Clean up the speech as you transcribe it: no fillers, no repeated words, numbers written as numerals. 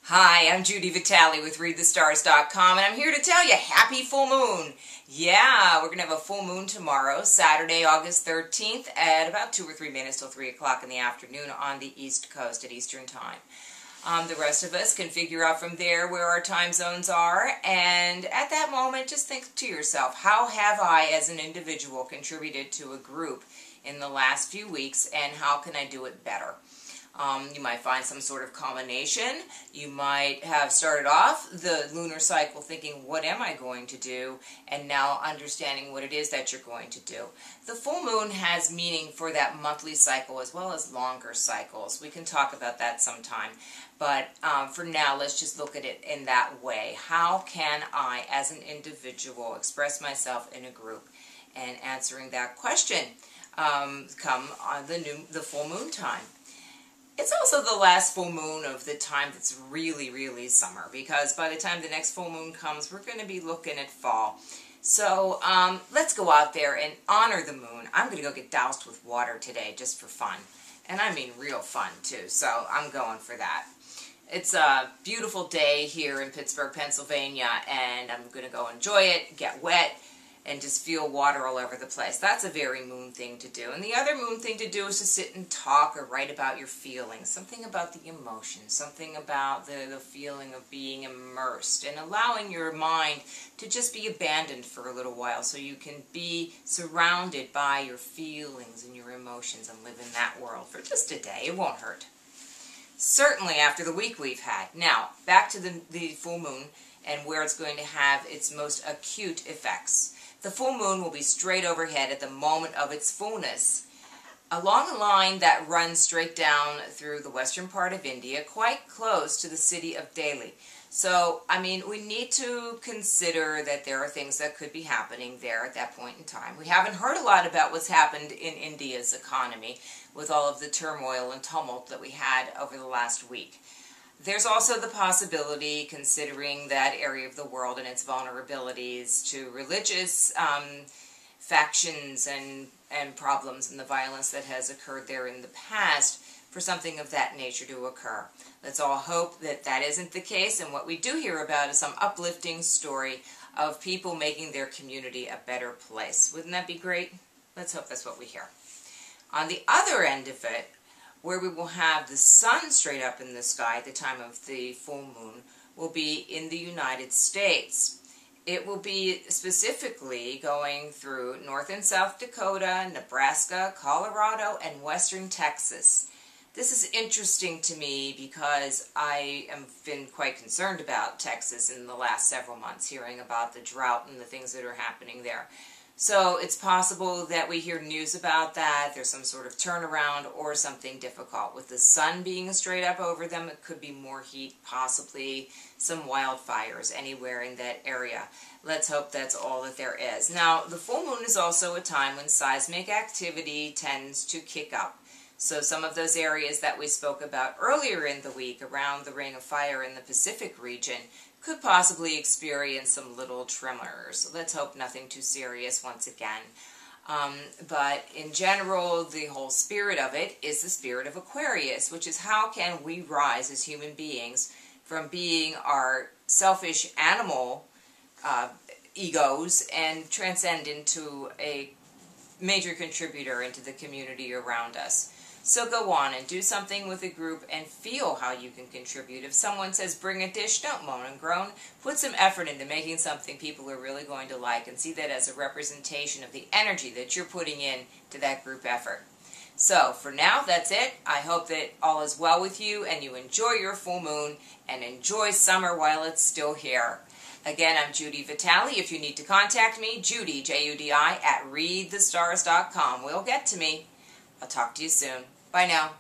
Hi, I'm Judy Vitale with ReadTheStars.com, and I'm here to tell you, happy full moon. Yeah, we're going to have a full moon tomorrow, Saturday, August 13th, at about 2 or 3 minutes till 3 o'clock in the afternoon on the East Coast at Eastern Time. The rest of us can figure out from there where our time zones are, and at that moment, just think to yourself, how have I, as an individual, contributed to a group in the last few weeks, and how can I do it better? You might find some sort of combination. You might have started off the lunar cycle thinking, what am I going to do? And now understanding what it is that you're going to do. The full moon has meaning for that monthly cycle as well as longer cycles. We can talk about that sometime. But for now, let's just look at it in that way. How can I, as an individual, express myself in a group? And answering that question come on the full moon time. It's also the last full moon of the time that's really, really summer, because by the time the next full moon comes, we're going to be looking at fall. So let's go out there and honor the moon. I'm going to go get doused with water today just for fun. And I mean real fun, too, so I'm going for that. It's a beautiful day here in Pittsburgh, Pennsylvania, and I'm going to go enjoy it, get wet, and just feel water all over the place. That's a very moon thing to do. And the other moon thing to do is to sit and talk or write about your feelings. Something about the emotions, something about the feeling of being immersed and allowing your mind to just be abandoned for a little while so you can be surrounded by your feelings and your emotions and live in that world for just a day. It won't hurt. Certainly after the week we've had. Now, back to the full moon and where it's going to have its most acute effects. The full moon will be straight overhead at the moment of its fullness, along a line that runs straight down through the western part of India, quite close to the city of Delhi. So, I mean, we need to consider that there are things that could be happening there at that point in time. We haven't heard a lot about what's happened in India's economy with all of the turmoil and tumult that we had over the last week. There's also the possibility, considering that area of the world and its vulnerabilities to religious factions and problems and the violence that has occurred there in the past, for something of that nature to occur. Let's all hope that that isn't the case, and what we do hear about is some uplifting story of people making their community a better place. Wouldn't that be great? Let's hope that's what we hear. On the other end of it, where we will have the sun straight up in the sky at the time of the full moon, will be in the United States. It will be specifically going through North and South Dakota, Nebraska, Colorado, and western Texas. This is interesting to me because I have been quite concerned about Texas in the last several months, hearing about the drought and the things that are happening there. So it's possible that we hear news about that, there's some sort of turnaround or something difficult. With the sun being straight up over them, it could be more heat, possibly some wildfires anywhere in that area. Let's hope that's all that there is. Now, the full moon is also a time when seismic activity tends to kick up. So some of those areas that we spoke about earlier in the week around the Ring of Fire in the Pacific region could possibly experience some little tremors. Let's hope nothing too serious once again. But in general, the whole spirit of it is the spirit of Aquarius, which is how can we rise as human beings from being our selfish animal egos and transcend into a major contributor into the community around us. So go on and do something with a group and feel how you can contribute. If someone says bring a dish, don't moan and groan. Put some effort into making something people are really going to like and see that as a representation of the energy that you're putting in to that group effort. So for now, that's it. I hope that all is well with you and you enjoy your full moon and enjoy summer while it's still here. Again, I'm Judy Vitale. If you need to contact me, Judy, Judi, at ReadTheStars.com. Will get to me. I'll talk to you soon. Bye now.